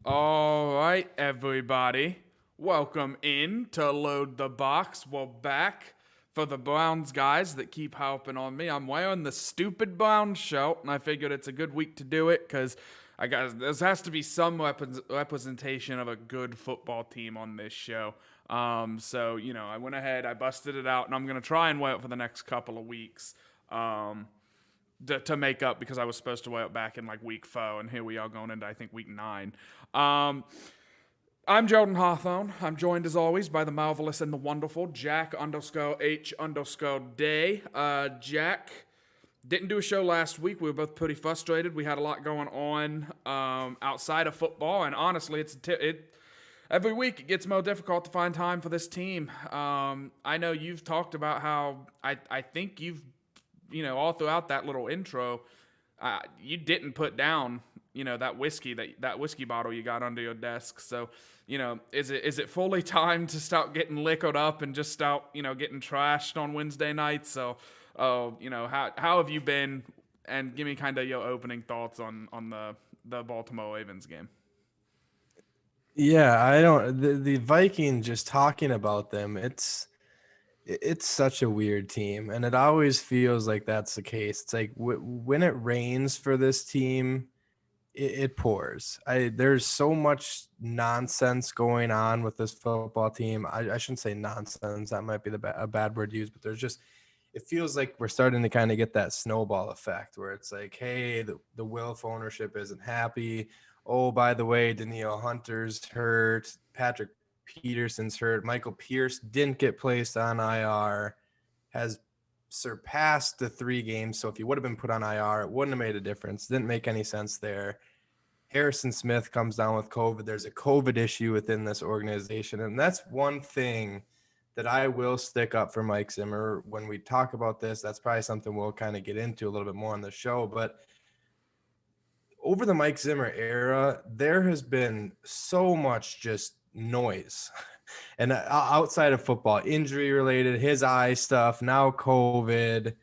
All right, everybody. Welcome in to Load the Box. We're back for the Browns guys that keep helping on me. I'm wearing the stupid Browns shirt, and I figured it's a good week to do it because there has to be some representation of a good football team on this show. So, I went ahead, I busted it out, and I'm going to try and wear it for the next couple of weeks. To make up because I was supposed to wear it back in like week 4, and here we are going into I think week 9. I'm Jordan Hawthorne. I'm joined as always by the marvelous and the wonderful Jack_H_Day. Jack didn't do a show last week. We were both pretty frustrated. We had a lot going on outside of football, and honestly, every week it gets more difficult to find time for this team. I know you've talked about how I think you've all throughout that little intro, you didn't put down, that whiskey bottle you got under your desk. So, is it fully time to start getting liquored up and just start, getting trashed on Wednesday nights? So, how have you been? And give me kind of your opening thoughts on the Baltimore Ravens game. Yeah, I don't the Vikings, just talking about them, it's such a weird team, and it always feels like that's the case. It's like when it rains for this team, it pours. There's so much nonsense going on with this football team. I shouldn't say nonsense. That might be a bad word to use, but it feels like we're starting to kind of get that snowball effect where it's like, hey, the Wilf ownership isn't happy. Oh, by the way, Danielle Hunter's hurt. Patrick Peterson's hurt. Michael Pierce didn't get placed on IR, has surpassed the 3 games. So if he would have been put on IR, it wouldn't have made a difference. Didn't make any sense there. Harrison Smith comes down with COVID. There's a COVID issue within this organization. And that's one thing that I will stick up for Mike Zimmer. When we talk about this, that's probably something we'll kind of get into a little bit more on the show. But over the Mike Zimmer era, there has been so much just noise. And outside of football, injury related, his eye stuff, now COVID.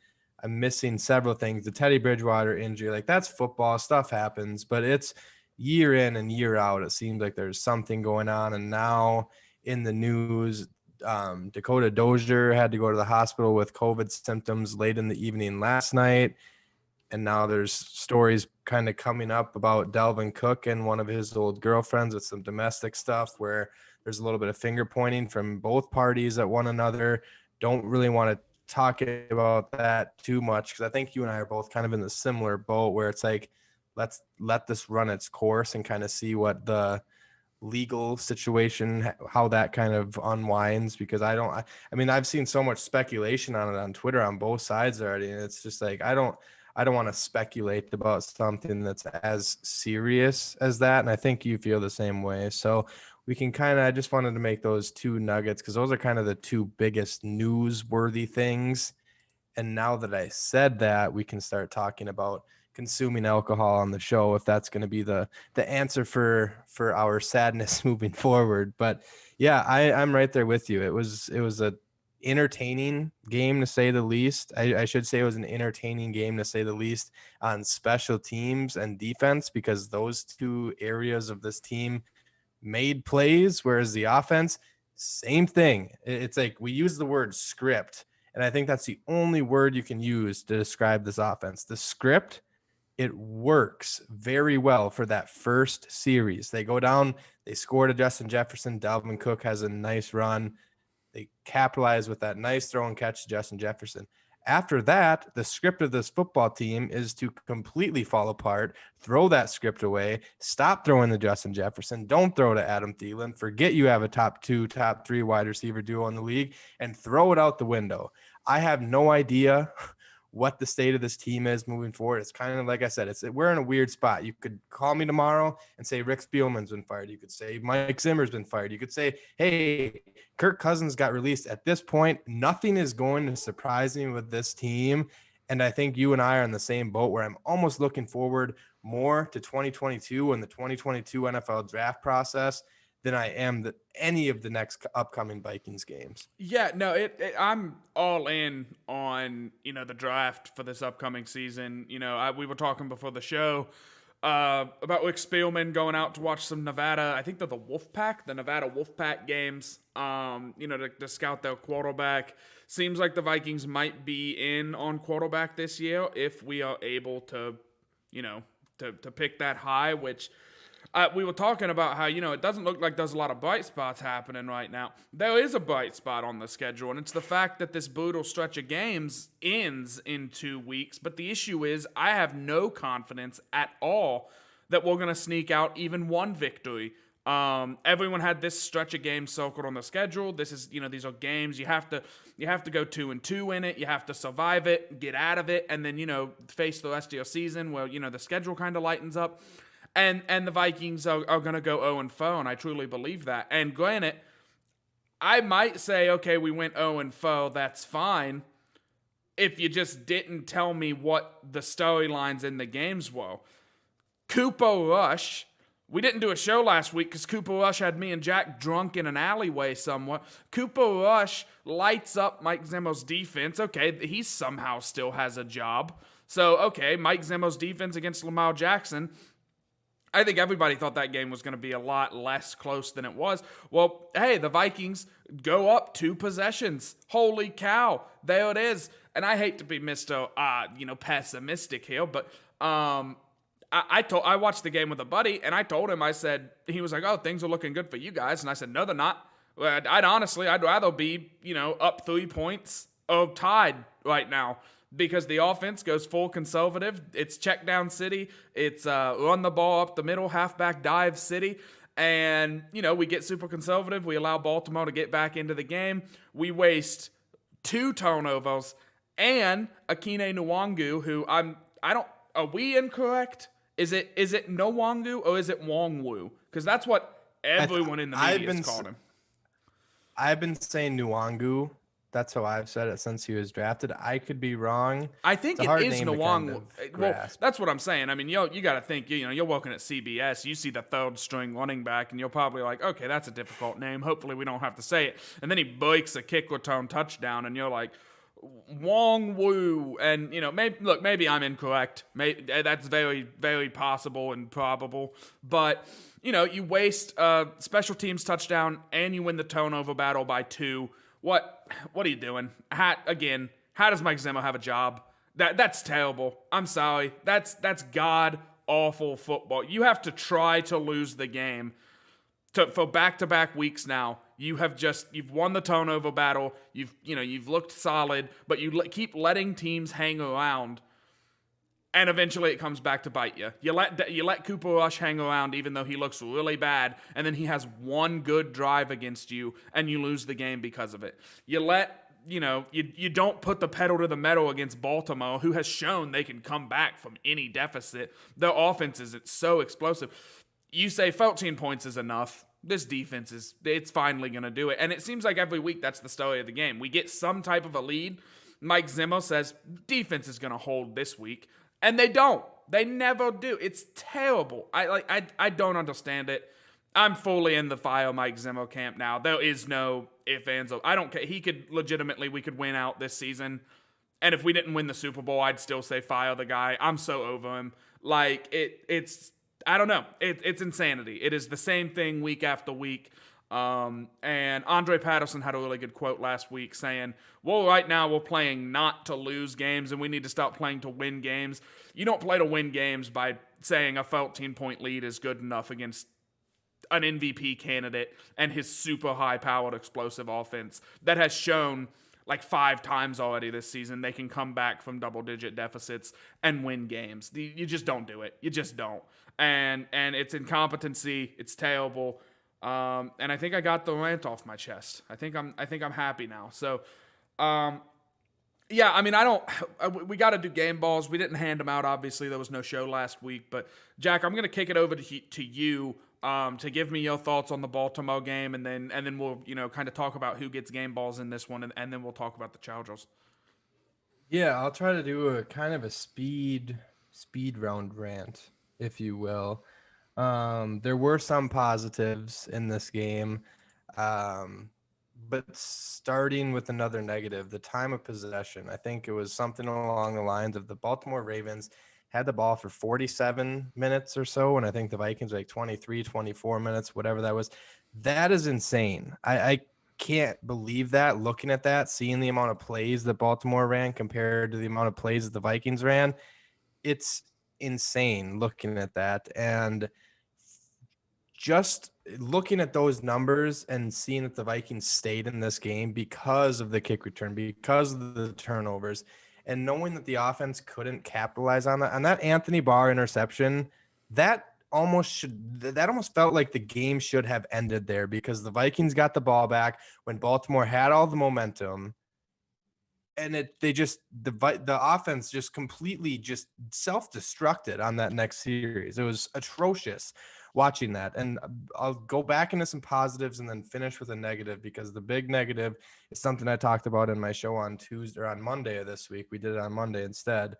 I'm missing several things. The Teddy Bridgewater injury, like that's football, stuff happens, but it's year in and year out. It seems like there's something going on. And now in the news, Dakota Dozier had to go to the hospital with COVID symptoms late in the evening last night. And now there's stories kind of coming up about Dalvin Cook and one of his old girlfriends with some domestic stuff where there's a little bit of finger pointing from both parties at one another. Don't really want to talk about that too much because I think you and I are both kind of in the similar boat where it's like, let's let this run its course and kind of see what the legal situation, how that kind of unwinds, because I mean, I've seen so much speculation on it on Twitter on both sides already. And it's just like, I don't want to speculate about something that's as serious as that. And I think you feel the same way. So we can I just wanted to make those 2 nuggets because those are kind of the 2 biggest newsworthy things. And now that I said that, we can start talking about consuming alcohol on the show, if that's going to be the answer for our sadness moving forward. But yeah, I'm right there with you. It was a entertaining game to say the least. I should say it was an entertaining game to say the least on special teams and defense, because those 2 areas of this team made plays, whereas the offense, same thing. It's like we use the word script, and I think that's the only word you can use to describe this offense. The script, it works very well for that first series. They go down, they score to Justin Jefferson. Dalvin Cook has a nice run. They capitalize with that nice throw and catch to Justin Jefferson. After that, the script of this football team is to completely fall apart, throw that script away, stop throwing to Justin Jefferson, don't throw to Adam Thielen, forget you have a top 2, top 3 wide receiver duo in the league, and throw it out the window. I have no idea what the state of this team is moving forward. It's kind of like I said, we're in a weird spot. You could call me tomorrow and say Rick Spielman's been fired. You could say Mike Zimmer's been fired. You could say, hey, Kirk Cousins got released. At this point, nothing is going to surprise me with this team. And I think you and I are in the same boat where I'm almost looking forward more to 2022 and the 2022 NFL draft process than I am any of the next upcoming Vikings games. Yeah, no, I'm all in on, the draft for this upcoming season. We were talking before the show about Rick Spielman going out to watch some Nevada. I think they're the Nevada Wolfpack games, to scout their quarterback. Seems like the Vikings might be in on quarterback this year if we are able to, to pick that high, which we were talking about how, it doesn't look like there's a lot of bright spots happening right now. There is a bright spot on the schedule, and it's the fact that this brutal stretch of games ends in 2 weeks. But the issue is I have no confidence at all that we're going to sneak out even one victory. Everyone had this stretch of games circled on the schedule. This is, these are games you have to go 2-2 in it. You have to survive it, get out of it, and then, face the rest of your season where, the schedule kind of lightens up. And the Vikings are going to go 0-4, and I truly believe that. And granted, I might say, okay, we went 0-4, that's fine, if you just didn't tell me what the storylines in the games were. Cooper Rush We didn't do a show last week because Cooper Rush had me and Jack drunk in an alleyway somewhere. Cooper Rush lights up Mike Zimmer's defense. Okay, he somehow still has a job. So, okay, Mike Zimmer's defense against Lamar Jackson. I think everybody thought that game was going to be a lot less close than it was. Well, hey, the Vikings go up 2 possessions. Holy cow, there it is. And I hate to be Mr. Pessimistic here, but I watched the game with a buddy, and I told him, I said, he was like, oh, things are looking good for you guys. And I said, no, they're not. I'd rather be, up 3 points or tied right now. Because the offense goes full conservative. It's check down city. It's run the ball up the middle, halfback dive city. And, we get super conservative. We allow Baltimore to get back into the game. We waste 2 turnovers and Akine Nwangu, who are we incorrect? Is it Nwangu or is it Wongwu? Because that's what everyone in the media has called him. I've been saying Nwangu. That's how I've said it since he was drafted. I could be wrong. I think it is Nwangu. Well, that's what I'm saying. I mean, you got to think, you're working at CBS. You see the 3rd string running back, and you're probably like, okay, that's a difficult name. Hopefully we don't have to say it. And then he breaks a kick return touchdown, and you're like, Wong Woo. And, maybe I'm incorrect. That's very, very possible and probable. But, you waste a special teams touchdown, and you win the turnover battle by 2. What are you doing? How does Mike Zimmer have a job? That's terrible. I'm sorry. That's god awful football. You have to try to lose the game for back-to-back weeks now. You've won the turnover battle. You've looked solid, but you keep letting teams hang around. And eventually it comes back to bite you. You let Cooper Rush hang around even though he looks really bad, and then he has one good drive against you, and you lose the game because of it. You don't put the pedal to the metal against Baltimore, who has shown they can come back from any deficit. Their offense is so explosive. You say 14 points is enough. This defense it's finally going to do it. And it seems like every week that's the story of the game. We get some type of a lead. Mike Zimmer says defense is going to hold this week. And they don't. They never do. It's terrible. I don't understand it. I'm fully in the fire Mike Zimmer camp now. There is no ifs, ands, I don't care. We could win out this season. And if we didn't win the Super Bowl, I'd still say fire the guy. I'm so over him. It's I don't know. It's insanity. It is the same thing week after week. And Andre Patterson had a really good quote last week saying, well, right now we're playing not to lose games and we need to stop playing to win games. You don't play to win games by saying a 14-point lead is good enough against an MVP candidate and his super high-powered explosive offense that has shown 5 times already this season they can come back from double-digit deficits and win games. You just don't do it. You just don't. And it's incompetency. It's terrible. And I think I got the rant off my chest. I think I'm happy now. So, yeah, I mean, we got to do game balls. We didn't hand them out. Obviously, there was no show last week, but Jack, I'm going to kick it over to you, to give me your thoughts on the Baltimore game. And then we'll, kind of talk about who gets game balls in this one. And then we'll talk about the Chargers. Yeah, I'll try to do a kind of a speed round rant, if you will. There were some positives in this game, but starting with another negative, the time of possession. I think it was something along the lines of the Baltimore Ravens had the ball for 47 minutes or so, and I think the Vikings were 23, 24 minutes, whatever that was. That is insane. I can't believe that, looking at that, seeing the amount of plays that Baltimore ran compared to the amount of plays that the Vikings ran. It's insane looking at that. And just looking at those numbers and seeing that the Vikings stayed in this game because of the kick return, because of the turnovers, and knowing that the offense couldn't capitalize on that Anthony Barr interception, that almost felt like the game should have ended there, because the Vikings got the ball back when Baltimore had all the momentum. And the offense just completely just self-destructed on that next series. It was atrocious watching that. And I'll go back into some positives and then finish with a negative, because the big negative is something I talked about in my show on Tuesday or on Monday of this week. We did it on Monday instead.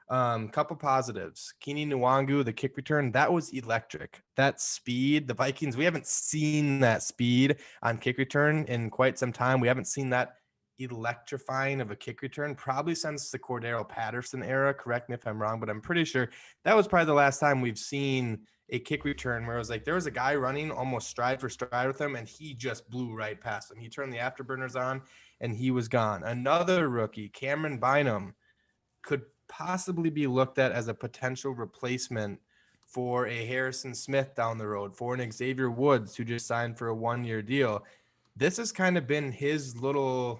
Couple positives. Kini Nwangu, the kick return, that was electric. That speed, the Vikings, we haven't seen that speed on kick return in quite some time. We haven't seen that electrifying of a kick return probably since the Cordero Patterson era. Correct me if I'm wrong, but I'm pretty sure that was probably the last time we've seen a kick return where it was like there was a guy running almost stride for stride with him and he just blew right past him. He turned the afterburners on and he was gone. Another rookie, Cameron Bynum, could possibly be looked at as a potential replacement for a Harrison Smith down the road, for an Xavier Woods who just signed for a 1-year deal. This has kind of been his little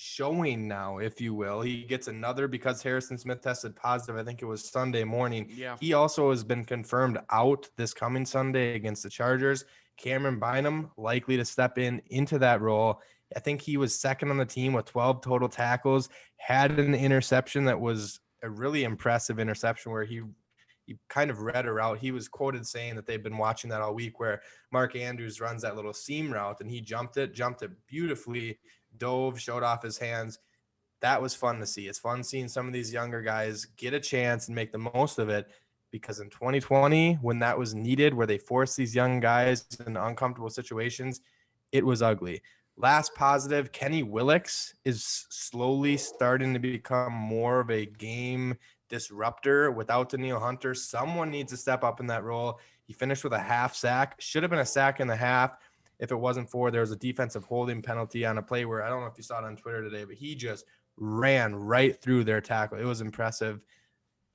showing now, if you will. He gets another because Harrison Smith tested positive. I think it was Sunday morning. Yeah. He also has been confirmed out this coming Sunday against the Chargers. Cameron Bynum likely to step into that role. I think he was second on the team with 12 total tackles, had an interception that was a really impressive interception where he kind of read a route. He was quoted saying that they've been watching that all week where Mark Andrews runs that little seam route and he jumped it beautifully, dove, showed off his hands. That was fun to see. It's fun seeing some of these younger guys get a chance and make the most of it, because in 2020, when that was needed, where they forced these young guys in uncomfortable situations, it was ugly. Last positive, Kenny Willix is slowly starting to become more of a game disruptor without Danielle Hunter. Someone needs to step up in that role. He finished with a half sack. Should have been a sack and a half if it wasn't for there was a defensive holding penalty on a play where, I don't know if you saw it on Twitter today, but he just ran right through their tackle. It was impressive.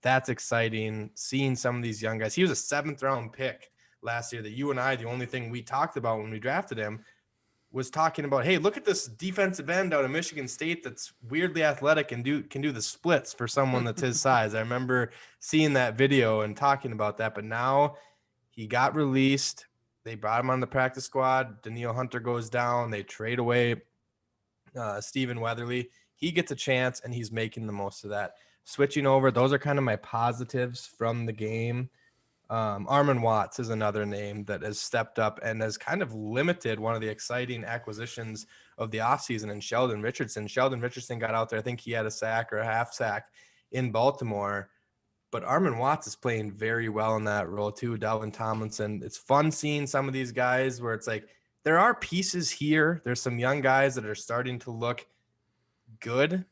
That's exciting. Seeing some of these young guys. He was a 7th-round pick last year that you and I, the only thing we talked about when we drafted him was talking about, hey, look at this defensive end out of Michigan State that's weirdly athletic and can do the splits for someone that's his size. I remember seeing that video and talking about that, but now he got released. They brought him on the practice squad. Danielle Hunter goes down. They trade away Stephen Weatherly. He gets a chance, and he's making the most of that. Switching over, those are kind of my positives from the game. Armon Watts is another name that has stepped up and has kind of limited one of the exciting acquisitions of the offseason in Sheldon Richardson. Sheldon Richardson got out there. I think he had a sack or a half sack in Baltimore. But Armon Watts is playing very well in that role too. Dalvin Tomlinson. It's fun seeing some of these guys where it's like there are pieces here. There's some young guys that are starting to look good.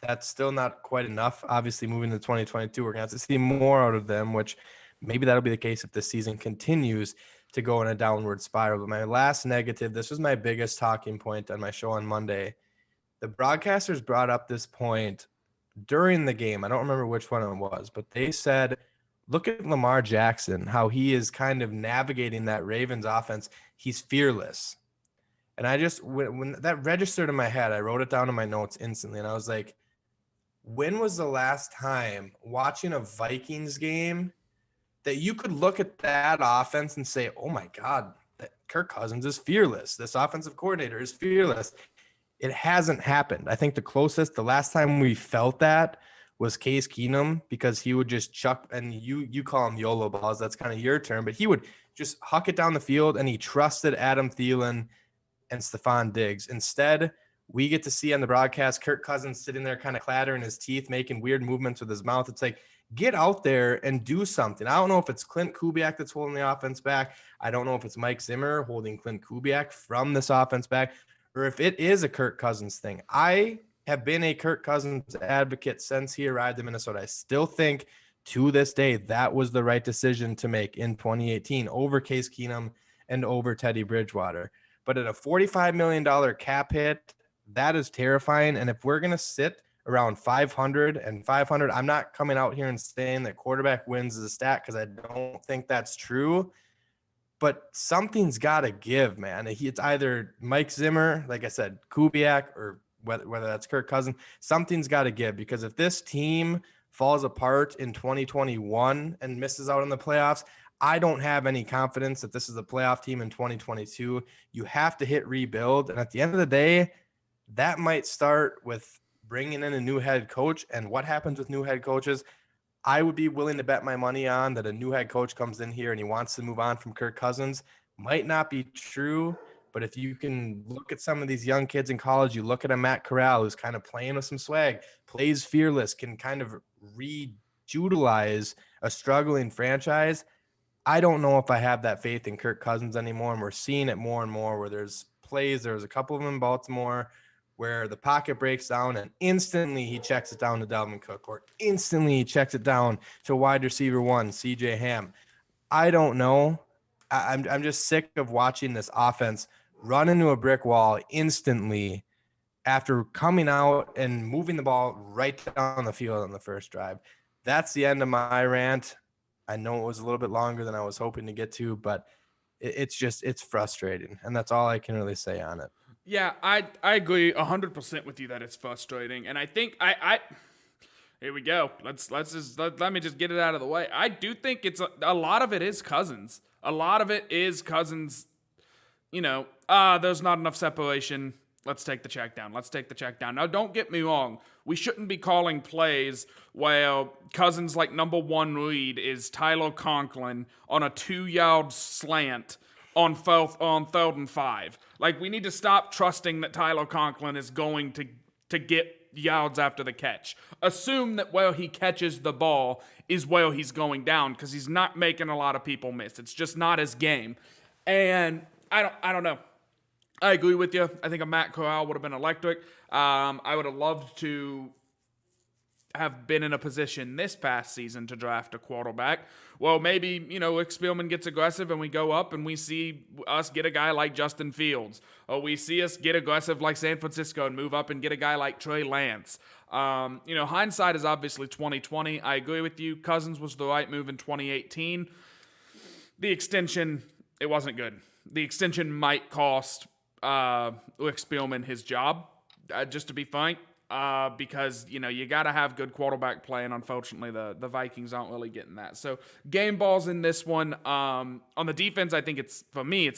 That's still not quite enough. Obviously, moving to 2022, we're going to have to see more out of them, which maybe that'll be the case if the season continues to go in a downward spiral. But my last negative, this was my biggest talking point on my show on Monday. The broadcasters brought up this point during the game. I don't remember which one it was, but they said, look at Lamar Jackson, how he is kind of navigating that Ravens offense. He's fearless. And I just, when that registered in my head, I wrote it down in my notes instantly. And I was like, when was the last time watching a Vikings game that you could look at that offense and say, oh my God, that Kirk Cousins is fearless. This offensive coordinator is fearless. It hasn't happened. I think the last time we felt that was Case Keenum, because he would just chuck, and you call them YOLO balls. That's kind of your term, but he would just huck it down the field, and he trusted Adam Thielen and Stephon Diggs. Instead, we get to see on the broadcast Kirk Cousins sitting there kind of clattering his teeth, making weird movements with his mouth. It's like, get out there and do something. I don't know if it's Clint Kubiak that's holding the offense back. I don't know if it's Mike Zimmer holding Clint Kubiak from this offense back, or if it is a Kirk Cousins thing. I have been a Kirk Cousins advocate since he arrived in Minnesota. I still think to this day that was the right decision to make in 2018 over Case Keenum and over Teddy Bridgewater. But at a $45 million cap hit, that is terrifying. And if we're going to sit around 500 and 500, I'm not coming out here and saying that quarterback wins is a stat, because I don't think that's true. But something's got to give, man. It's either Mike Zimmer, like I said, Kubiak, or whether that's Kirk Cousins. Something's got to give, because if this team falls apart in 2021 and misses out on the playoffs, I don't have any confidence that this is a playoff team in 2022. You have to hit rebuild. And at the end of the day, that might start with bringing in a new head coach. And what happens with new head coaches? I would be willing to bet my money on that a new head coach comes in here and he wants to move on from Kirk Cousins. Might not be true, but if you can look at some of these young kids in college, you look at a Matt Corral who's kind of playing with some swag, plays fearless, can kind of read utilize a struggling franchise. I don't know if I have that faith in Kirk Cousins anymore. And we're seeing it more and more where there's plays. There's a couple of them in Baltimore where the pocket breaks down and instantly he checks it down to Dalvin Cook, or instantly he checks it down to wide receiver 1, CJ Ham. I don't know. I'm just sick of watching this offense run into a brick wall instantly after coming out and moving the ball right down the field on the first drive. That's the end of my rant. I know it was a little bit longer than I was hoping to get to, but it's frustrating. And that's all I can really say on it. Yeah, I agree 100% with you that it's frustrating. And I think here we go. Let me just get it out of the way. I do think it's a lot of it is Cousins. A lot of it is Cousins, there's not enough separation. Let's take the check down. Now, don't get me wrong. We shouldn't be calling plays where Cousins' number one read is Tyler Conklin on a 2-yard slant on third and 5. We need to stop trusting that Tyler Conklin is going to get yards after the catch. Assume that where he catches the ball is where he's going down, because he's not making a lot of people miss. It's just not his game. And I don't know. I agree with you. I think a Matt Corral would have been electric. I would have loved to have been in a position this past season to draft a quarterback. Well, maybe, Rick Spielman gets aggressive and we go up and we see us get a guy like Justin Fields. Or we see us get aggressive like San Francisco and move up and get a guy like Trey Lance. Hindsight is obviously 2020. I agree with you. Cousins was the right move in 2018. The extension, it wasn't good. The extension might cost Rick Spielman his job, just to be frank. Because, you got to have good quarterback play, and unfortunately the Vikings aren't really getting that. So game balls in this one. On the defense, I think it's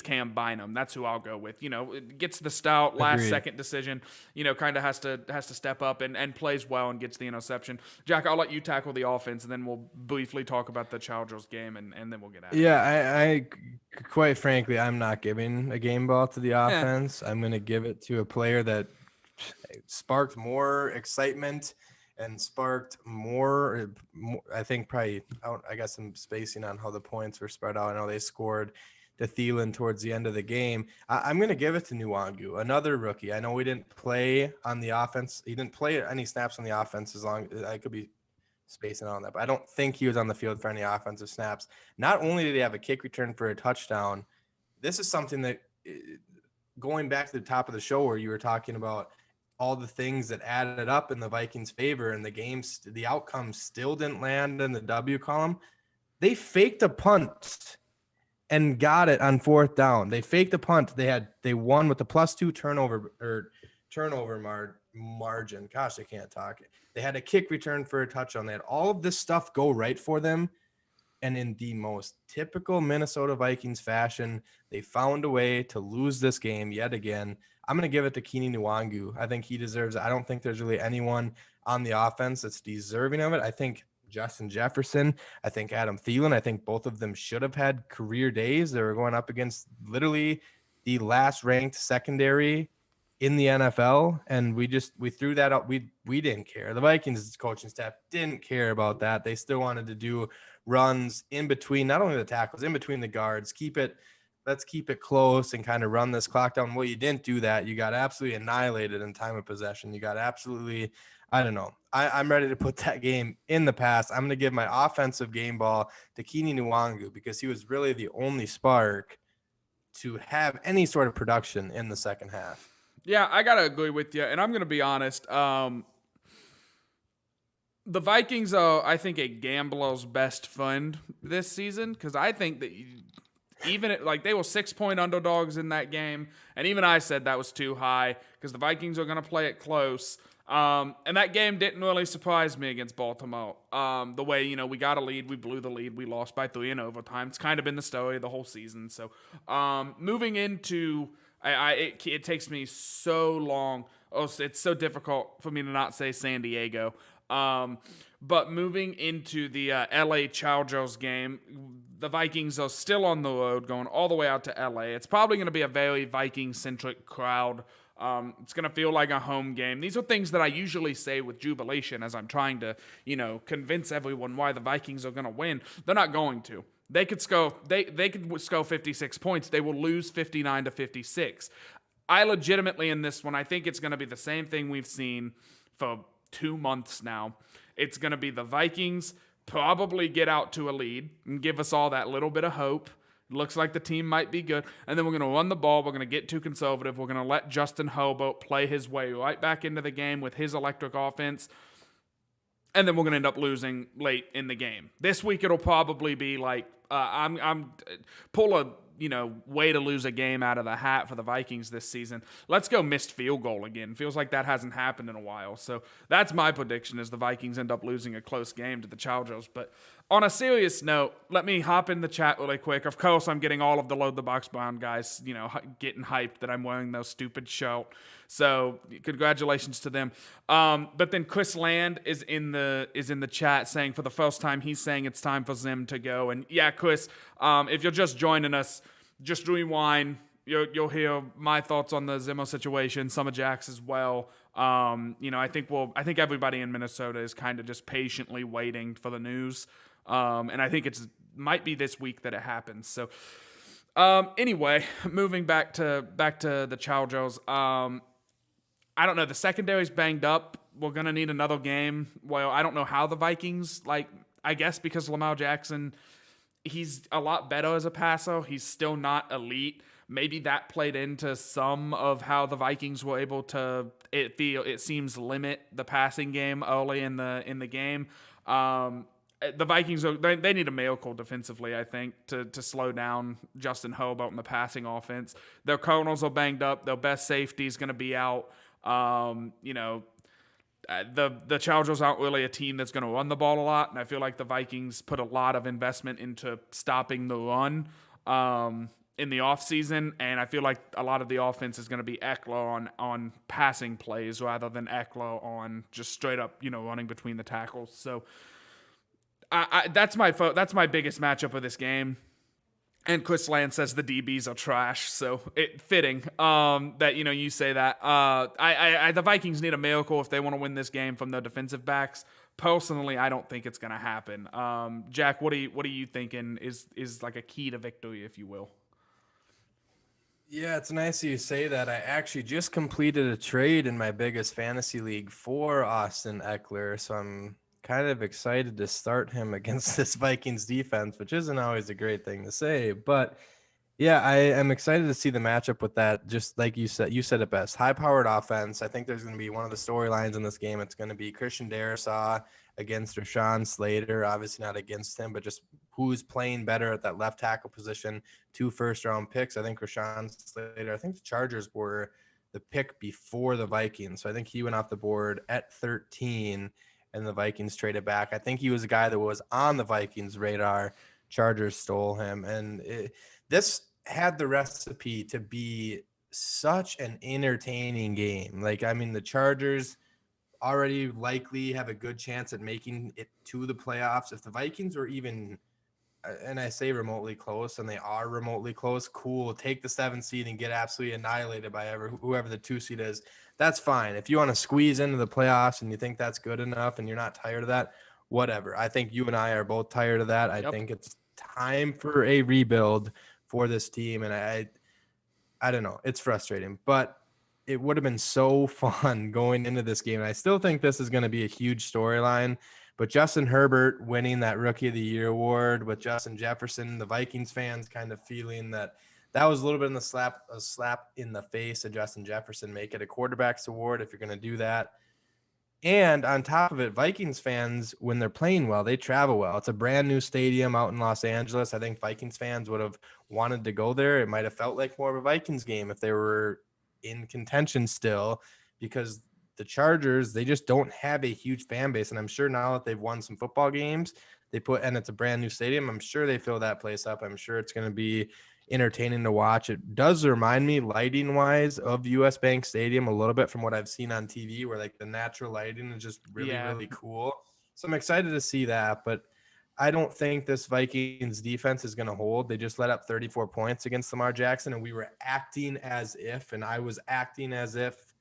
Cam Bynum. That's who I'll go with. It gets the stout last-second decision, kind of has to step up and plays well and gets the interception. Jack, I'll let you tackle the offense, and then we'll briefly talk about the Chargers game, and then we'll get out of it. Yeah, I quite frankly, I'm not giving a game ball to the offense. I'm going to give it to a player that sparked more excitement and sparked more, I think probably, I guess I'm spacing on how the points were spread out. I know they scored to Thielen towards the end of the game. I'm going to give it to Nwangu, another rookie. I know we didn't play on the offense. He didn't play any snaps on the offense, as long as I could be spacing on that, but I don't think he was on the field for any offensive snaps. Not only did he have a kick return for a touchdown, this is something that, going back to the top of the show where you were talking about all the things that added up in the Vikings' favor, and the outcome still didn't land in the W column. They faked a punt and got it on 4th down. They faked a punt. They won with the +2 turnover margin. Gosh, I can't talk. They had a kick return for a touchdown. They had all of this stuff go right for them. And in the most typical Minnesota Vikings fashion, they found a way to lose this game yet again. I'm going to give it to Keenan Nwangu. I think he deserves it. I don't think there's really anyone on the offense that's deserving of it. I think Justin Jefferson, I think Adam Thielen, I think both of them should have had career days. They were going up against literally the last ranked secondary in the NFL, and we threw that up. We didn't care. The Vikings coaching staff didn't care about that. They still wanted to do runs in between, not only the tackles, in between the guards. Let's keep it close and kind of run this clock down. Well, you didn't do that. You got absolutely annihilated in time of possession. You got absolutely, I don't know. I'm ready to put that game in the past. I'm going to give my offensive game ball to Keenan Nwangu, because he was really the only spark to have any sort of production in the second half. Yeah, I got to agree with you. And I'm going to be honest. The Vikings are, I think, a gambler's best friend this season, because I think that even they were 6-point underdogs in that game, and even I said that was too high because the Vikings are going to play it close. And that game didn't really surprise me against Baltimore. The way, we got a lead, we blew the lead, we lost by 3 in overtime. It's kind of been the story of the whole season. So moving into, it takes me so long. It's so difficult for me to not say San Diego. But moving into the LA Chargers game, the Vikings are still on the road, going all the way out to LA. It's probably going to be a very Viking-centric crowd It's going to feel like a home game. These are things that I usually say with jubilation as I'm trying to, convince everyone why the Vikings are going to win. They're not going to. They could score 56 points. They will lose 59-56. I legitimately in this one, I think it's going to be the same thing we've seen for 2 months now. It's going to be the Vikings probably get out to a lead and give us all that little bit of hope. It looks like the team might be good. And then we're going to run the ball. We're going to get too conservative. We're going to let Justin Herbert play his way right back into the game with his electric offense. And then we're going to end up losing late in the game. This week it'll probably be like I'm pull a way to lose a game out of the hat for the Vikings this season. Let's go missed field goal again. Feels like that hasn't happened in a while. So that's my prediction is the Vikings end up losing a close game to the Chargers. But on a serious note, let me hop in the chat really quick. Of course, I'm getting all of the Load the Box Brown guys, getting hyped that I'm wearing those stupid shirt. So congratulations to them. But then Chris Land is in the chat saying for the first time he's saying it's time for Zim to go. And yeah, Chris, if you're just joining us, just rewind. You'll hear my thoughts on the Zimmer situation, some of Jack's as well. I think everybody in Minnesota is kind of just patiently waiting for the news. And I think it's might be this week that it happens. So anyway, moving back to the Chargers. I don't know. The secondary's banged up. We're going to need another game. Well, I don't know how the Vikings, I guess because Lamar Jackson, he's a lot better as a passer. He's still not elite. Maybe that played into some of how the Vikings were able to, it seems, limit the passing game early in the game. The Vikings, they need a miracle defensively, I think, to slow down Justin Herbert in the passing offense. Their corners are banged up. Their best safety is going to be out. The Chargers aren't really a team that's going to run the ball a lot, and I feel like the Vikings put a lot of investment into stopping the run in the offseason, and I feel like a lot of the offense is going to be Eckler on passing plays rather than Eckler on just straight up, running between the tackles. So that's my biggest matchup of this game. And Chris Land says the DBs are trash, so it fitting that you say that. The Vikings need a miracle if they want to win this game from their defensive backs. Personally, I don't think it's going to happen. Jack, what are you thinking is like a key to victory, if you will? Yeah, it's nice that you say that. I actually just completed a trade in my biggest fantasy league for Austin Eckler, so I'm kind of excited to start him against this Vikings defense, which isn't always a great thing to say, but yeah, I am excited to see the matchup with that. Just like you said it best, high-powered offense. I think there's going to be one of the storylines in this game. It's going to be Christian Darrisaw against Rashawn Slater, obviously not against him, but just who's playing better at that left tackle position. 2 first-round picks. I think Rashawn Slater, I think the Chargers were the pick before the Vikings, so I think he went off the board at 13, and the Vikings traded back. I think he was a guy that was on the Vikings' radar. Chargers stole him. And this had the recipe to be such an entertaining game. The Chargers already likely have a good chance at making it to the playoffs. If the Vikings were even, and I say remotely close, and they are remotely close, cool, take the 7th seed and get absolutely annihilated by whoever the 2 seed is. That's fine. If you want to squeeze into the playoffs and you think that's good enough and you're not tired of that, whatever. I think you and I are both tired of that. I think it's time for a rebuild for this team. And I don't know. It's frustrating, but it would have been so fun going into this game. And I still think this is going to be a huge storyline. But Justin Herbert winning that Rookie of the Year award with Justin Jefferson, the Vikings fans kind of feeling that was a little bit in a slap in the face of Justin Jefferson. Make it a quarterback's award if you're going to do that. And on top of it, Vikings fans, when they're playing well, they travel well. It's a brand new stadium out in Los Angeles. I think Vikings fans would have wanted to go there. It might have felt like more of a Vikings game if they were in contention still, because the Chargers, they just don't have a huge fan base. And I'm sure now that they've won some football games, and it's a brand new stadium, I'm sure they fill that place up. I'm sure it's going to be entertaining to watch. It does remind me lighting wise of US Bank Stadium a little bit from what I've seen on TV, where the natural lighting is just really cool. So I'm excited to see that, but I don't think this Vikings defense is going to hold. They just let up 34 points against Lamar Jackson, and we were acting as if, and I was acting as if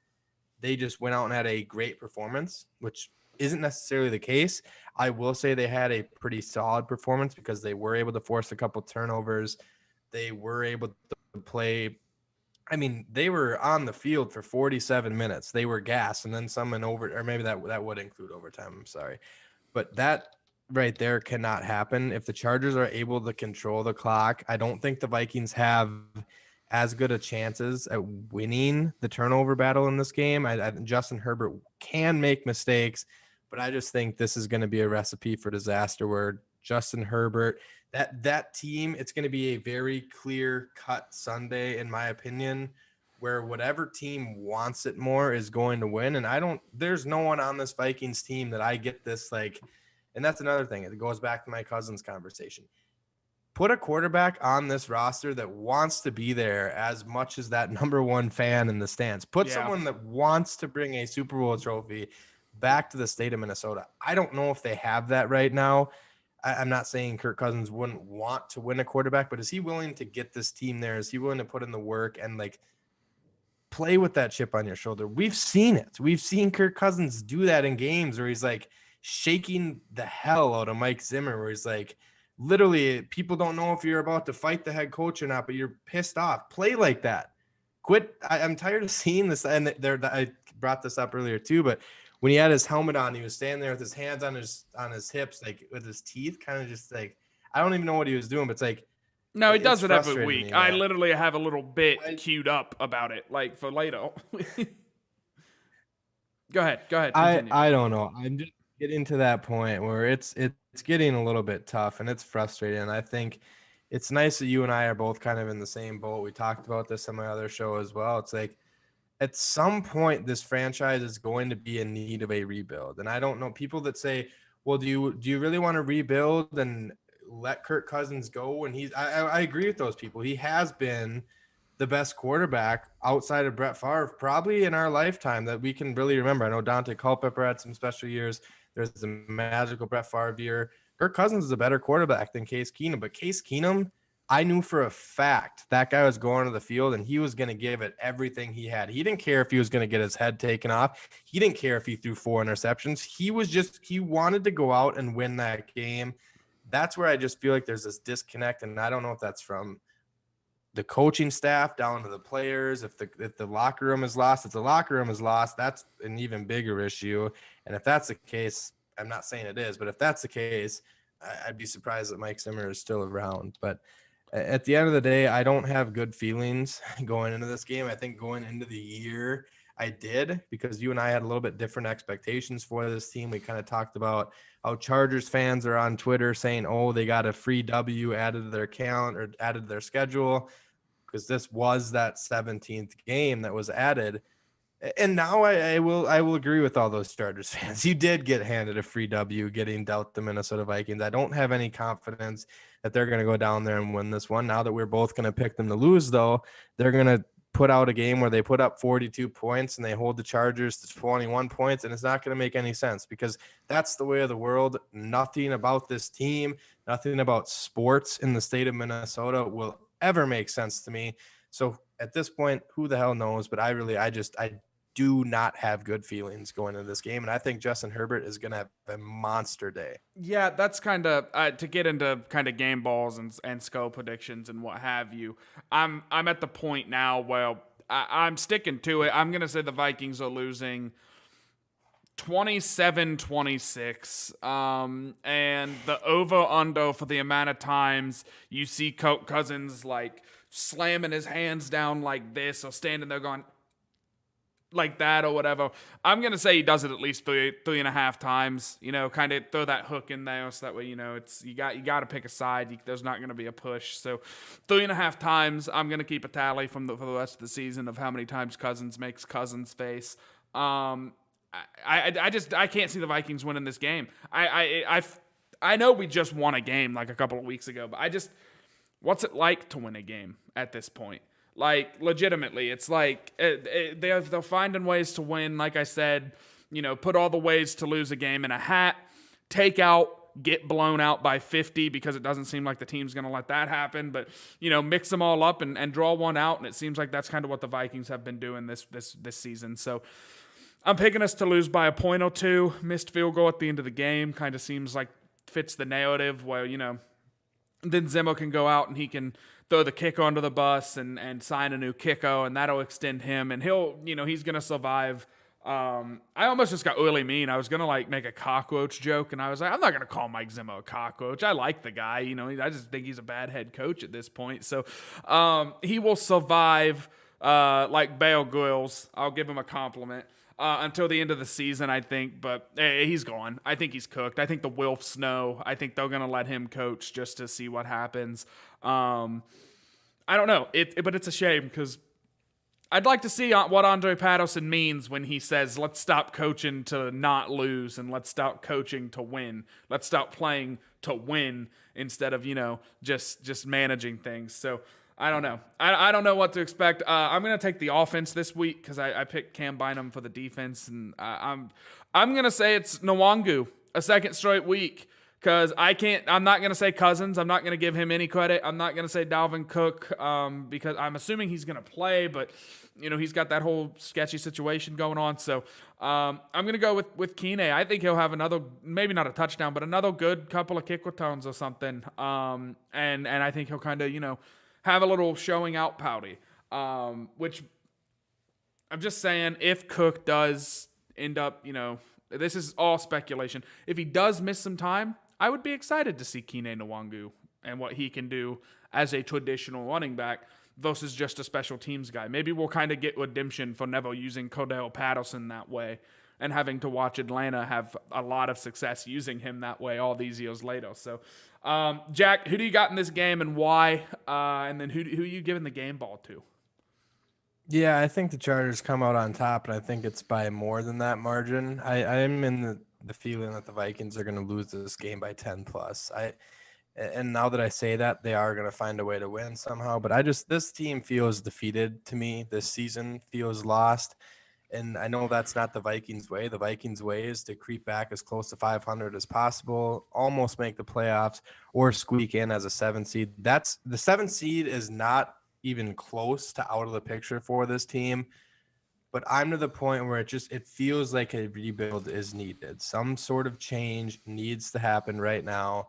they just went out and had a great performance, which isn't necessarily the case. I will say they had a pretty solid performance because they were able to force a couple turnovers. They were able to play. I mean, they were on the field for 47 minutes. They were gassed, and then some in over, or maybe that would include overtime. I'm sorry. But that right there cannot happen. If the Chargers are able to control the clock, I don't think the Vikings have as good a chances at winning the turnover battle in this game. I think Justin Herbert can make mistakes, but I just think this is going to be a recipe for disaster where Justin Herbert, that team, it's going to be a very clear cut Sunday, in my opinion, where whatever team wants it more is going to win. And there's no one on this Vikings team that I get this like, and that's another thing. It goes back to my cousin's conversation. Put a quarterback on this roster that wants to be there as much as that number one fan in the stands. Put someone that wants to bring a Super Bowl trophy back to the state of Minnesota. I don't know if they have that right now. I'm not saying Kirk Cousins wouldn't want to win a quarterback, but is he willing to get this team there? Is he willing to put in the work and like play with that chip on your shoulder? We've seen it. We've seen Kirk Cousins do that in games where he's like shaking the hell out of Mike Zimmer, where he's like, literally, people don't know if you're about to fight the head coach or not, but you're pissed off. Play like that. Quit. I'm tired of seeing this. And I brought this up earlier too, but when he had his helmet on, he was standing there with his hands on his hips, like with his teeth, kind of just like, I don't even know what he was doing, but it's like, no, he does it every week. Me, I literally have a little bit queued up about it, like for later. Go ahead. I don't know. I'm just getting to that point where it's getting a little bit tough and it's frustrating. And I think it's nice that you and I are both kind of in the same boat. We talked about this on my other show as well. It's like, at some point, this franchise is going to be in need of a rebuild. And I don't know, people that say, well, do you really want to rebuild and let Kirk Cousins go? And I agree with those people. He has been the best quarterback outside of Brett Favre, probably in our lifetime that we can really remember. I know Dante Culpepper had some special years. There's a magical Brett Favre year. Kirk Cousins is a better quarterback than Case Keenum, but Case Keenum, I knew for a fact that guy was going to the field and he was going to give it everything he had. He didn't care if he was going to get his head taken off. He didn't care if he threw 4 interceptions. He wanted to go out and win that game. That's where I just feel like there's this disconnect. And I don't know if that's from the coaching staff down to the players. If the locker room is lost, if the locker room is lost, that's an even bigger issue. And if that's the case, I'm not saying it is, but if that's the case, I'd be surprised that Mike Zimmer is still around. But at the end of the day, I don't have good feelings going into this game. I think going into the year, I did, because you and I had a little bit different expectations for this team. We kind of talked about how Chargers fans are on Twitter saying, oh, they got a free W added to their account or added to their schedule, because this was that 17th game that was added. And now I will agree with all those Chargers fans. You did get handed a free W getting dealt the Minnesota Vikings. I don't have any confidence that they're going to go down there and win this one. Now that we're both going to pick them to lose, though, they're going to put out a game where they put up 42 points and they hold the Chargers to 21 points, and it's not going to make any sense, because that's the way of the world. Nothing about this team, nothing about sports in the state of Minnesota will ever make sense to me. So at this point, who the hell knows? But I do not have good feelings going into this game. And I think Justin Herbert is going to have a monster day. Yeah, that's kind of to get into kind of game balls and skull predictions and what have you. I'm at the point now where I'm sticking to it. I'm going to say the Vikings are losing 27-26. And the over-under for the amount of times you see Kirk Cousins like slamming his hands down like this or standing there going like that or whatever. I'm going to say he does it at least three and a half times, kind of throw that hook in there so that way, it's, you got to pick a side. There's not going to be a push. So 3.5 times, I'm going to keep a tally for the rest of the season of how many times Cousins makes Cousins face. I can't see the Vikings winning this game. I know we just won a game like a couple of weeks ago, but what's it like to win a game at this point? Like, legitimately, it's like they're finding ways to win. Like I said, put all the ways to lose a game in a hat. Take out get blown out by 50 because it doesn't seem like the team's going to let that happen. But, mix them all up and draw one out. And it seems like that's kind of what the Vikings have been doing this season. So I'm picking us to lose by a point or two. Missed field goal at the end of the game kind of seems like fits the narrative where, then Zimmer can go out and he can throw the kicker under the bus and sign a new kicker, and that'll extend him. And he's going to survive. I almost just got really mean. I was going to make a cockroach joke, and I was like, I'm not going to call Mike Zimmer a cockroach. I like the guy. I just think he's a bad head coach at this point. So he will survive like Bear Grylls. I'll give him a compliment. Until the end of the season, I think, but he's gone. I think he's cooked. I think the Wilfs know. I think they're going to let him coach just to see what happens. I don't know, but it's a shame because I'd like to see what Andre Patterson means when he says, let's stop coaching to not lose and let's start coaching to win. Let's start playing to win instead of, just managing things. So I don't know. I don't know what to expect. I'm going to take the offense this week because I picked Cam Bynum for the defense. And I'm going to say it's Nwangu, a second straight week. Because I'm not going to say Cousins. I'm not going to give him any credit. I'm not going to say Dalvin Cook because I'm assuming he's going to play. But, he's got that whole sketchy situation going on. So I'm going to go with Keeney. I think he'll have another, maybe not a touchdown, but another good couple of kick returns or something. And I think he'll kind of, have a little showing out pouty, which I'm just saying if Cook does end up, this is all speculation. If he does miss some time, I would be excited to see Keeney Nwangu and what he can do as a traditional running back versus just a special teams guy. Maybe we'll kind of get redemption for never using Cordell Patterson that way and having to watch Atlanta have a lot of success using him that way all these years later. So, Jack, who do you got in this game and why? And then who are you giving the game ball to? Yeah, I think the Chargers come out on top, and I think it's by more than that margin. I am in the feeling that the Vikings are going to lose this game by 10 plus. And now that I say that, they are going to find a way to win somehow. But this team feels defeated to me. This season feels lost. And I know that's not the Vikings way. The Vikings way is to creep back as close to 500 as possible, almost make the playoffs, or squeak in as a 7 seed. The 7 seed is not even close to out of the picture for this team. But I'm to the point where it feels like a rebuild is needed. Some sort of change needs to happen right now.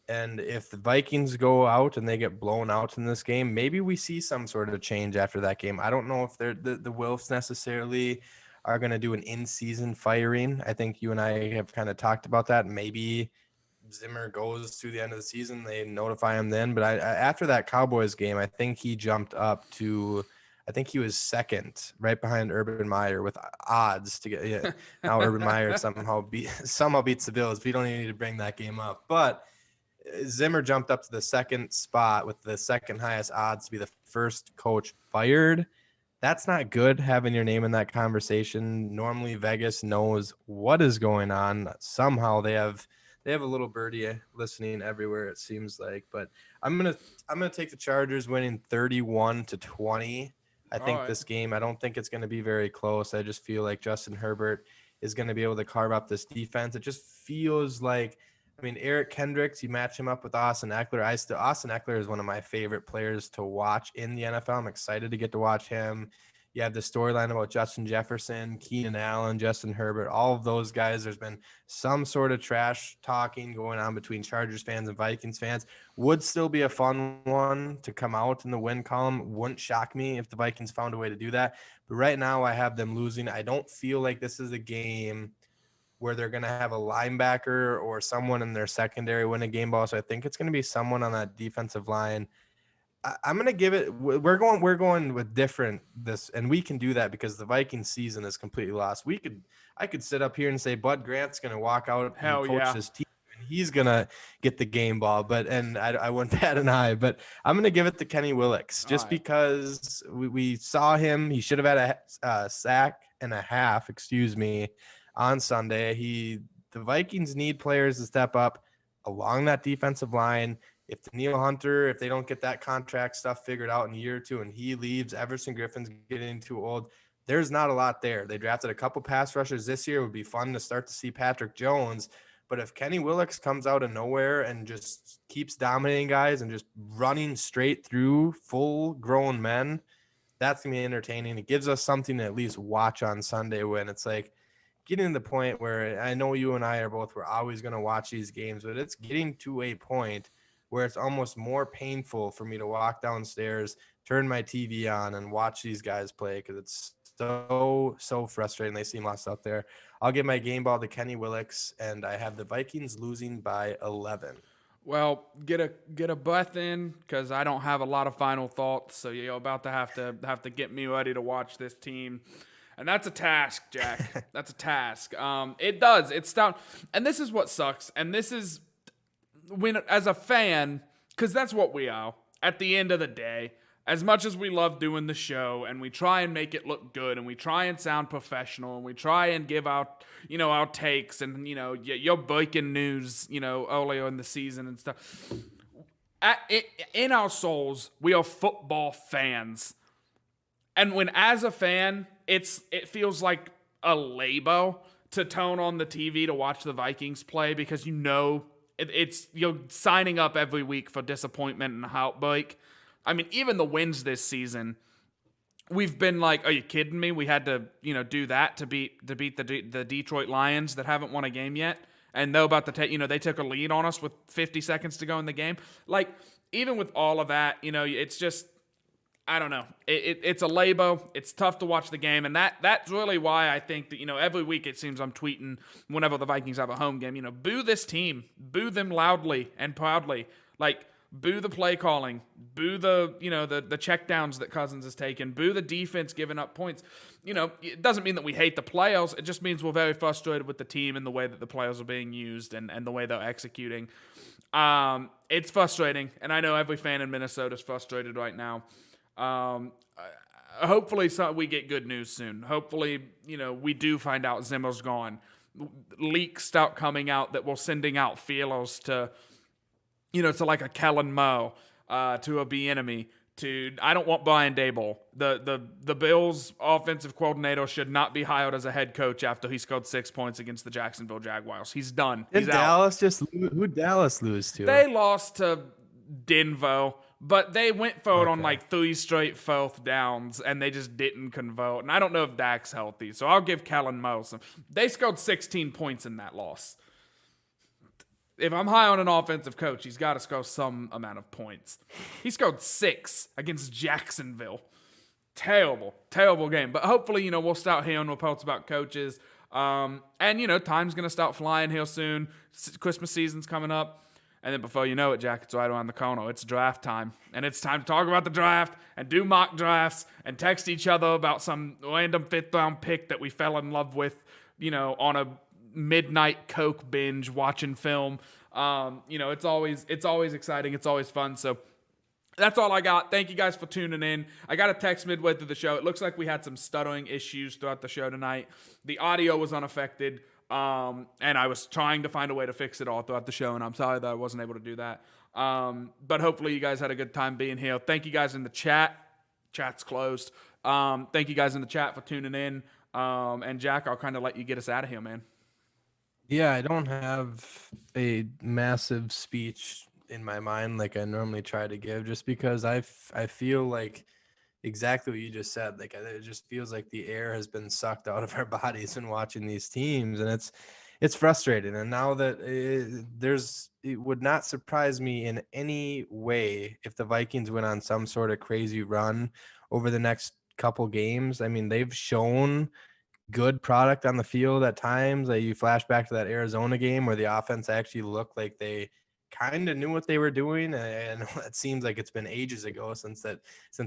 And if the Vikings go out and they get blown out in this game, maybe we see some sort of change after that game. I don't know if the Wilfs necessarily are going to do an in-season firing. I think you and I have kind of talked about that. Maybe Zimmer goes to the end of the season. They notify him then. But after that Cowboys game, I think he jumped up to – I think he was second, right behind Urban Meyer with odds to get. Yeah, now Urban Meyer somehow beats the Bills. We don't even need to bring that game up. But Zimmer jumped up to the second spot with the second highest odds to be the first coach fired. That's not good having your name in that conversation. Normally Vegas knows what is going on. Somehow they have a little birdie listening everywhere, it seems like. But I'm gonna take the Chargers winning 31-20. I think this game, I don't think it's going to be very close. I just feel like Justin Herbert is going to be able to carve up this defense. It just feels like, Eric Kendricks, you match him up with Austin Eckler. Austin Eckler is one of my favorite players to watch in the NFL. I'm excited to get to watch him. You have the storyline about Justin Jefferson, Keenan Allen, Justin Herbert, all of those guys. There's been some sort of trash talking going on between Chargers fans and Vikings fans. Would still be a fun one to come out in the win column. Wouldn't shock me if the Vikings found a way to do that. But right now I have them losing. I don't feel like this is a game where they're going to have a linebacker or someone in their secondary win a game ball. So I think it's going to be someone on that defensive line. I'm going to give it, we're going with different this, and we can do that because the Vikings season is completely lost. I could sit up here and say, Bud Grant's going to walk out and coach this team and he's going to get the game ball, and I wouldn't bat an eye, but I'm going to give it to Kenny Willeks just because we saw him. He should have had a sack and a half, on Sunday. The Vikings need players to step up along that defensive line. If Danielle Hunter, if they don't get that contract stuff figured out in a year or two and he leaves, Everson Griffin's getting too old, there's not a lot there. They drafted a couple pass rushers this year. It would be fun to start to see Patrick Jones, But if Kenny Willeks comes out of nowhere and just keeps dominating guys and just running straight through full grown men, that's going to be entertaining. It gives us something to at least watch on Sunday when it's like getting to the point where I know you and I are both, we're always going to watch these games, but it's getting to a point where it's almost more painful for me to walk downstairs, turn my TV on and watch these guys play because it's so frustrating. They seem lost out there. I'll give my game ball to Kenny Willeks, and I have the Vikings losing by 11. Well, get a breath in because I don't have a lot of final thoughts. So you're about to have to get me ready to watch this team, and that's a task, Jack. That's a task. It does. It's down, and this is what sucks. And this is when, as a fan, because that's what we are. At the end of the day, as much as we love doing the show and we try and make it look good and we try and sound professional and we try and give out, our takes and, your breaking news, earlier in the season and stuff. In our souls, we are football fans. And when, as a fan, it feels like a labor to turn on the TV to watch the Vikings play because you're signing up every week for disappointment and heartbreak. I mean, even the wins this season, we've been like, are you kidding me? We had to, do that to beat the Detroit Lions that haven't won a game yet. And they're about to take, they took a lead on us with 50 seconds to go in the game. Like, even with all of that, it's just, I don't know. It's a labor. It's tough to watch the game. And that's really why I think that, every week it seems I'm tweeting whenever the Vikings have a home game, boo this team. Boo them loudly and proudly. Like, boo the play calling, boo the checkdowns that Cousins has taken, boo the defense giving up points. It doesn't mean that we hate the players. It just means we're very frustrated with the team and the way that the players are being used and the way they're executing. It's frustrating, and I know every fan in Minnesota is frustrated right now. Hopefully we get good news soon. Hopefully, we do find out Zimmer's gone. Leaks start coming out that we're sending out feelers to like a Kellen Moe, to a Bieniemy, I don't want Brian Daboll. The Bills' offensive coordinator should not be hired as a head coach after he scored 6 points against the Jacksonville Jaguars. He's done. He's out. Who'd Dallas lose to? They lost to Denver, but they went for it on like 3 straight fourth downs, and they just didn't convert. And I don't know if Dak's healthy, so I'll give Kellen Moe some. They scored 16 points in that loss. If I'm high on an offensive coach, he's got to score some amount of points. He scored 6 against Jacksonville. Terrible game. But hopefully, we'll start hearing reports about coaches. And, time's going to start flying here soon. Christmas season's coming up. And then before you know it, Jack, it's right around the corner. It's draft time. And it's time to talk about the draft and do mock drafts and text each other about some random 5th-round pick that we fell in love with, on a midnight Coke binge watching film. It's always exciting. It's always fun. So that's all I got. Thank you guys for tuning in. I got a text midway through the show. It looks like we had some stuttering issues throughout the show tonight. The audio was unaffected. And I was trying to find a way to fix it all throughout the show, and I'm sorry that I wasn't able to do that. But hopefully you guys had a good time being here. Thank you guys in the chat. Chat's closed. Thank you guys in the chat for tuning in. And Jack, I'll kind of let you get us out of here, man. Yeah, I don't have a massive speech in my mind like I normally try to give, just because I feel like exactly what you just said. Like, it just feels like the air has been sucked out of our bodies when watching these teams, and it's frustrating. And now that it would not surprise me in any way if the Vikings went on some sort of crazy run over the next couple games. I mean, they've shown good product on the field at times. Like, you flash back to that Arizona game where the offense actually looked like they kind of knew what they were doing, and it seems like it's been ages ago since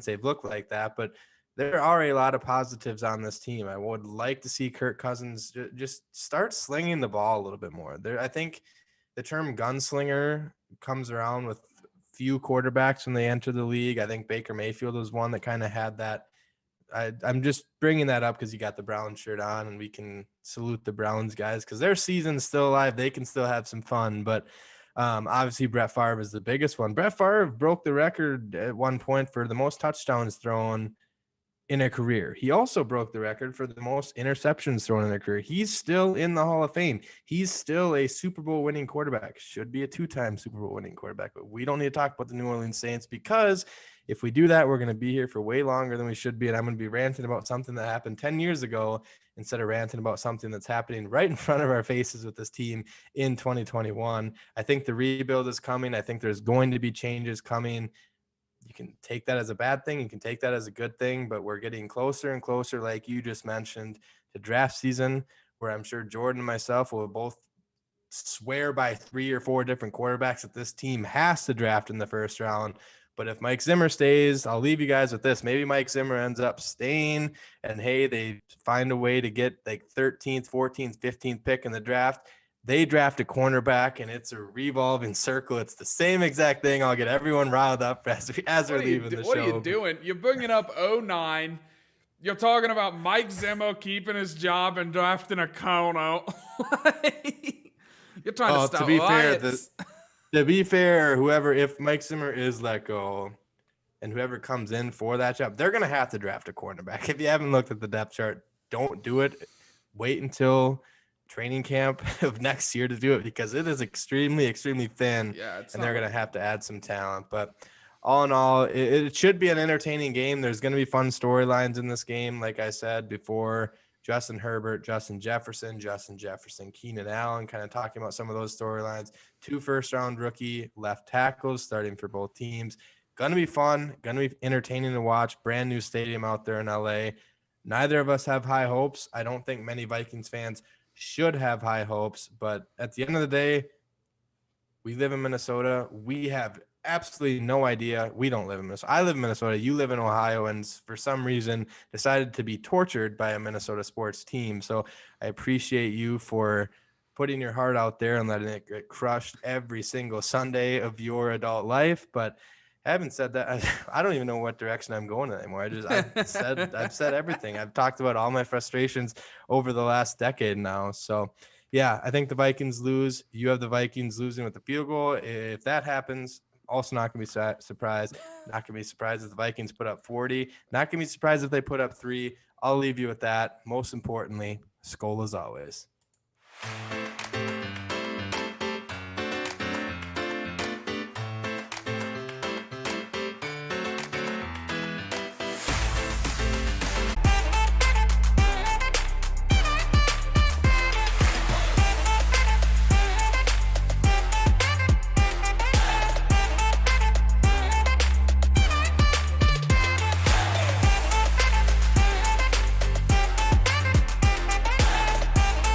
they've looked like that. But there are a lot of positives on this team. I would like to see Kirk Cousins just start slinging the ball a little bit more. I think the term gunslinger comes around with few quarterbacks when they enter the league. I think Baker Mayfield was one that kind of had that. I'm just bringing that up because you got the Browns shirt on, and we can salute the Browns guys because their season's still alive. They can still have some fun, but obviously Brett Favre is the biggest one. Brett Favre broke the record at one point for the most touchdowns thrown in a career. He also broke the record for the most interceptions thrown in a career. He's still in the Hall of Fame. He's still a Super Bowl winning quarterback. Should be a 2-time Super Bowl winning quarterback. But we don't need to talk about the New Orleans Saints, because if we do that, we're going to be here for way longer than we should be. And I'm going to be ranting about something that happened 10 years ago instead of ranting about something that's happening right in front of our faces with this team in 2021. I think the rebuild is coming. I think there's going to be changes coming. You can take that as a bad thing. You can take that as a good thing, but we're getting closer and closer, like you just mentioned, to draft season, where I'm sure Jordan and myself will both swear by 3 or 4 different quarterbacks that this team has to draft in the first round. But if Mike Zimmer stays, I'll leave you guys with this. Maybe Mike Zimmer ends up staying, and hey, they find a way to get like 13th, 14th, 15th pick in the draft. They draft a cornerback, and it's a revolving circle. It's the same exact thing. I'll get everyone riled up as we're leaving the show. What are you doing? You're bringing up 09. You're talking about Mike Zimmer keeping his job and drafting a Kono. You're trying to stop riots. To be fair, if Mike Zimmer is let go and whoever comes in for that job, they're going to have to draft a cornerback. If you haven't looked at the depth chart, don't do it. Wait until training camp of next year to do it, because it is extremely, extremely thin. Yeah, and they're going to have to add some talent. But all in all, it should be an entertaining game. There's going to be fun storylines in this game. Like I said before, Justin Herbert, Justin Jefferson, Keenan Allen, kind of talking about some of those storylines. 2 first-round rookie left tackles starting for both teams. Going to be fun, going to be entertaining to watch. Brand new stadium out there in LA. Neither of us have high hopes. I don't think many Vikings fans should have high hopes, but at the end of the day, we live in Minnesota. We have absolutely no idea. We don't live in Minnesota. I live in Minnesota. You live in Ohio, and for some reason decided to be tortured by a Minnesota sports team. So I appreciate you for putting your heart out there and letting it get crushed every single Sunday of your adult life. But having said that, I don't even know what direction I'm going anymore. I've said everything. I've talked about all my frustrations over the last decade now. So yeah, I think the Vikings lose. You have the Vikings losing with the field goal. If that happens, also not going to be surprised. Not going to be surprised if the Vikings put up 40. Not going to be surprised if they put up 3. I'll leave you with that. Most importantly, Skol as always.